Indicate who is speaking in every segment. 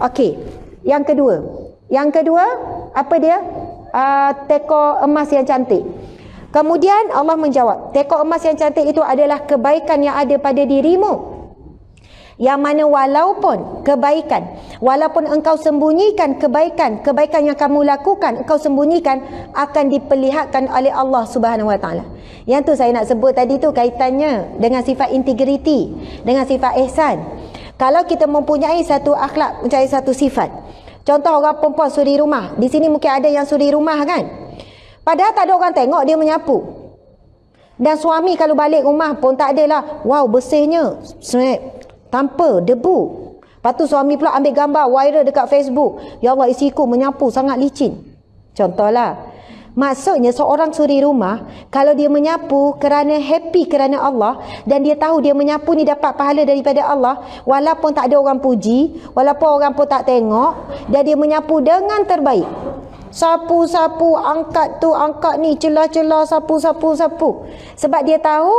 Speaker 1: Okey. Yang kedua apa dia? Teko emas yang cantik. Kemudian Allah menjawab, teko emas yang cantik itu adalah kebaikan yang ada pada dirimu. Yang mana walaupun engkau sembunyikan kebaikan yang kamu lakukan, engkau sembunyikan, akan diperlihatkan oleh Allah Subhanahu Wa Taala. Yang tu saya nak sebut tadi tu kaitannya dengan sifat integriti, dengan sifat ihsan. Kalau kita mempunyai satu akhlak, mempunyai satu sifat. Contoh orang perempuan suri rumah. Di sini mungkin ada yang suri rumah kan? Padahal tak ada orang tengok dia menyapu. Dan suami kalau balik rumah pun tak adalah, wow bersihnya, tanpa debu. Lepas tu suami pula ambil gambar viral dekat Facebook. Ya Allah, isiku menyapu sangat licin. Contohlah. Maksudnya seorang suri rumah, kalau dia menyapu kerana happy kerana Allah, dan dia tahu dia menyapu ni dapat pahala daripada Allah, walaupun tak ada orang puji, walaupun orang pun tak tengok, dan dia menyapu dengan terbaik. Sapu-sapu, angkat tu, angkat ni, celah-celah, sapu-sapu. Sebab dia tahu,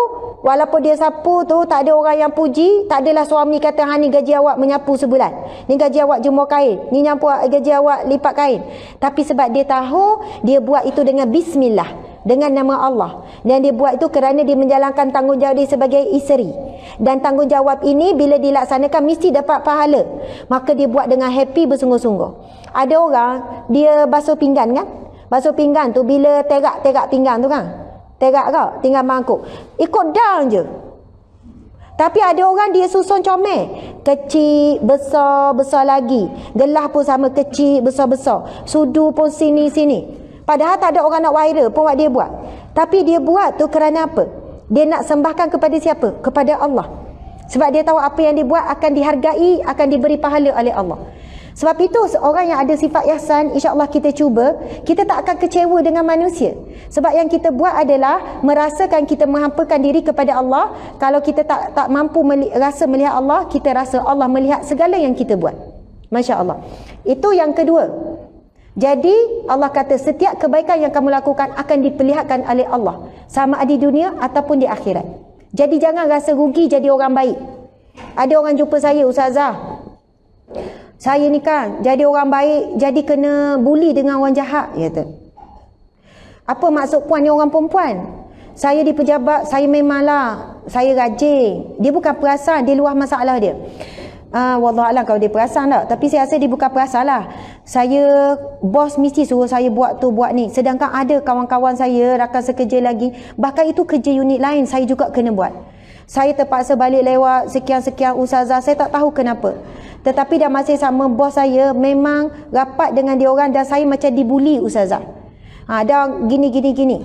Speaker 1: walaupun dia sapu tu, tak ada orang yang puji, tak adalah suami kata, ni gaji awak menyapu sebulan. Ni gaji awak jemur kain. Ni gaji awak lipat kain. Tapi sebab dia tahu, dia buat itu dengan bismillah, dengan nama Allah. Dan dia buat itu kerana dia menjalankan tanggungjawab dia sebagai isteri. Dan tanggungjawab ini bila dilaksanakan mesti dapat pahala. Maka dia buat dengan happy bersungguh-sungguh. Ada orang, dia basuh pinggan kan? Basuh pinggan tu bila terak pinggan tu kan? Terak kau, tinggal mangkuk. Ikut down je. Tapi ada orang dia susun comel. Kecil, besar lagi. Gelas pun sama kecil, besar. Sudu pun sini. Padahal tak ada orang nak viral pun dia buat. Tapi dia buat tu kerana apa? Dia nak sembahkan kepada siapa? Kepada Allah. Sebab dia tahu apa yang dia buat akan dihargai, akan diberi pahala oleh Allah. Sebab itu orang yang ada sifat ihsan, insya-Allah kita cuba, kita tak akan kecewa dengan manusia. Sebab yang kita buat adalah merasakan kita menghampakan diri kepada Allah. Kalau kita tak mampu rasa melihat Allah, kita rasa Allah melihat segala yang kita buat. Masya-Allah. Itu yang kedua. Jadi Allah kata setiap kebaikan yang kamu lakukan akan diperlihatkan oleh Allah, sama ada di dunia ataupun di akhirat. Jadi jangan rasa rugi jadi orang baik. Ada orang jumpa saya, Ustazah, saya ni kan jadi orang baik, jadi kena bully dengan orang jahat, kata. Apa maksud puan ni orang perempuan? Saya di pejabat, saya memanglah, saya rajin. Dia bukan perasan, dia luar masalah dia. Wallahualam kalau dia perasan tak. Tapi saya rasa dia bukan perasan lah. Saya, bos mesti suruh saya buat tu, buat ni. Sedangkan ada kawan-kawan saya, rakan sekerja lagi, bahkan itu kerja unit lain, saya juga kena buat. Saya terpaksa balik lewat sekian-sekian Ustazah, saya tak tahu kenapa. Tetapi dah masih sama bos saya memang rapat dengan dia orang dan saya macam dibuli Ustazah. Dah gini.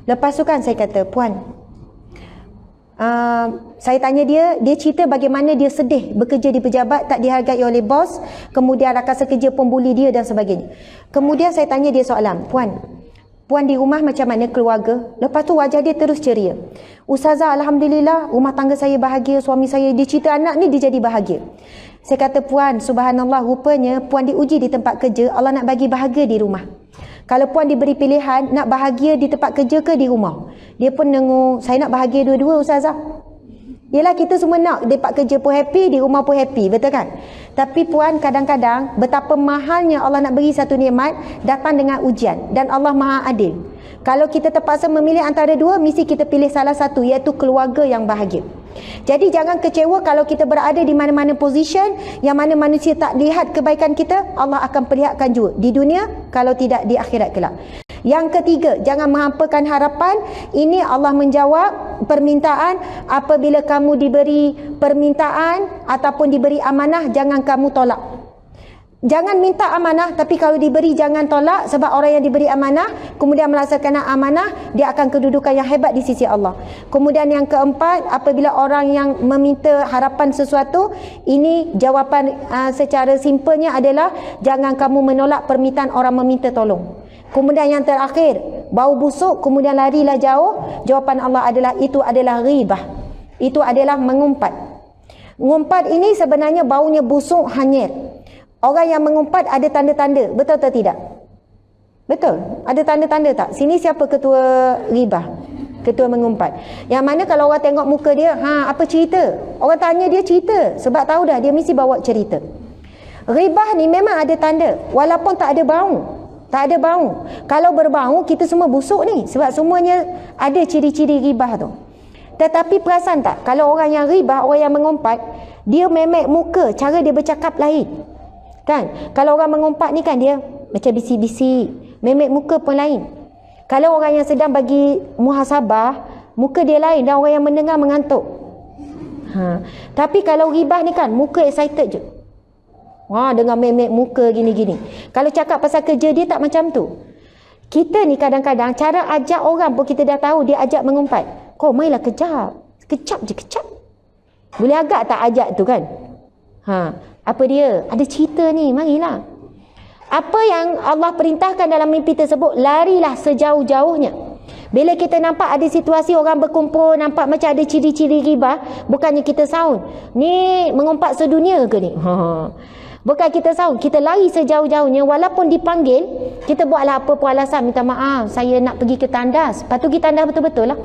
Speaker 1: Lepas tu kan saya kata, puan, saya tanya dia cerita bagaimana dia sedih bekerja di pejabat, tak dihargai oleh bos, kemudian rakan sekerja pun bully dia dan sebagainya. Kemudian saya tanya dia soalan, puan di rumah macam mana keluarga? Lepas tu wajah dia terus ceria. Ustazah, Alhamdulillah rumah tangga saya bahagia, suami saya, dia cerita anak ni dia jadi bahagia. Saya kata, puan, subhanallah, rupanya puan diuji di tempat kerja, Allah nak bagi bahagia di rumah. Kalau puan diberi pilihan nak bahagia di tempat kerja ke di rumah, dia pun nengu, saya nak bahagia dua-dua Ustazah. Yelah, kita semua nak di tempat kerja pun happy, di rumah pun happy, betul kan? Tapi puan, kadang-kadang betapa mahalnya Allah nak beri satu nikmat datang dengan ujian, dan Allah Maha Adil. Kalau kita terpaksa memilih antara dua, mesti kita pilih salah satu, iaitu keluarga yang bahagia. Jadi jangan kecewa kalau kita berada di mana-mana position yang mana manusia tak lihat kebaikan kita, Allah akan perlihatkan juga di dunia, kalau tidak di akhirat kelak. Yang ketiga, jangan menghampakan harapan. Ini Allah menjawab permintaan. Apabila kamu diberi permintaan ataupun diberi amanah, jangan kamu tolak. Jangan minta amanah, tapi kalau diberi jangan tolak. Sebab orang yang diberi amanah kemudian melaksanakan amanah, dia akan kedudukan yang hebat di sisi Allah. Kemudian yang keempat, apabila orang yang meminta harapan sesuatu, ini jawapan secara simpelnya adalah jangan kamu menolak permintaan orang meminta tolong. Kemudian yang terakhir, bau busuk kemudian larilah jauh. Jawapan Allah adalah itu adalah ghibah. Itu adalah mengumpat. Ngumpat ini sebenarnya baunya busuk, hanyir. Orang yang mengumpat ada tanda-tanda, betul atau tidak? Betul. Ada tanda-tanda tak? Sini siapa ketua ghibah? Ketua mengumpat. Yang mana kalau orang tengok muka dia, apa cerita? Orang tanya dia cerita, sebab tahu dah dia mesti bawa cerita. Ribah ni memang ada tanda, walaupun tak ada bau. Tak ada bau. Kalau berbau, kita semua busuk ni. Sebab semuanya ada ciri-ciri ribah tu. Tetapi perasan tak, kalau orang yang ribah, orang yang mengumpat, dia memek muka, cara dia bercakap lain. Kan? Kalau orang mengumpat ni kan, dia macam bisik-bisik. Memek muka pun lain. Kalau orang yang sedang bagi muhasabah, muka dia lain, dan orang yang mendengar mengantuk. Tapi kalau ribah ni kan, muka excited je. Dengan memek muka gini-gini. Kalau cakap pasal kerja dia, tak macam tu. Kita ni kadang-kadang cara ajak orang pun kita dah tahu dia ajak mengumpat. Kau mainlah kejap. Kejap je, kejap. Boleh agak tak ajak tu kan? Apa dia? Ada cerita ni, marilah. Apa yang Allah perintahkan dalam mimpi tersebut, larilah sejauh-jauhnya. Bila kita nampak ada situasi orang berkumpul, nampak macam ada ciri-ciri ribah, bukannya kita sound. Ni mengumpat sedunia ke ni? Bukan kita sound, kita lari sejauh-jauhnya. Walaupun dipanggil, kita buatlah apa pun alasan, minta maaf, saya nak pergi ke tandas. Lepas tu pergi tandas betul-betul lah.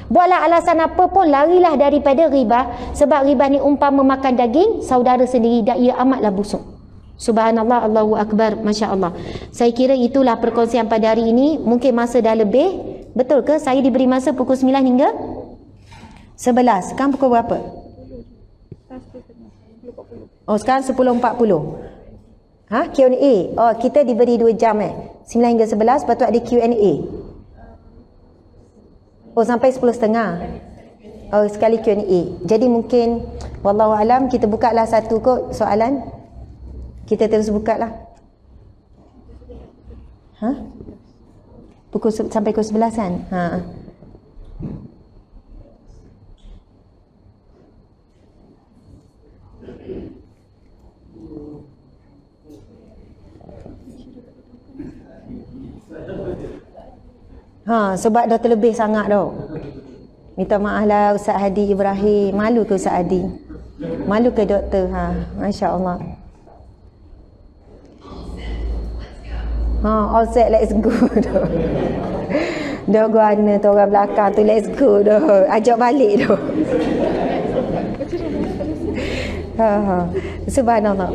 Speaker 1: Buatlah alasan apa pun, larilah daripada ribah. Sebab ribah ni umpama makan daging saudara sendiri, dan ia amatlah busuk. Subhanallah, Allahu Akbar, Masya Allah. Saya kira itulah perkongsian pada hari ini. Mungkin masa dah lebih. Betul ke? Saya diberi masa pukul 9 hingga 11. Sekarang pukul berapa? Sekarang 10.40. Q&A. Kita diberi 2 jam 9 hingga 11. Lepas tu ada Q&A. Sampai 10.30. Sekali Q&A. Jadi mungkin wallahualam, kita buka lah satu kot soalan. Kita terus buka lah. Sampai pukul 11 kan? Sebab dah terlebih sangat dah. Minta maaf lah Ustaz Hadi Ibrahim. Malu ke Ustaz Hadi? Malu ke doktor? Masya Allah. All set, let's go dah. Dah guana tu orang belakang tu, let's go dah. Ajak balik dah. Subhanallah.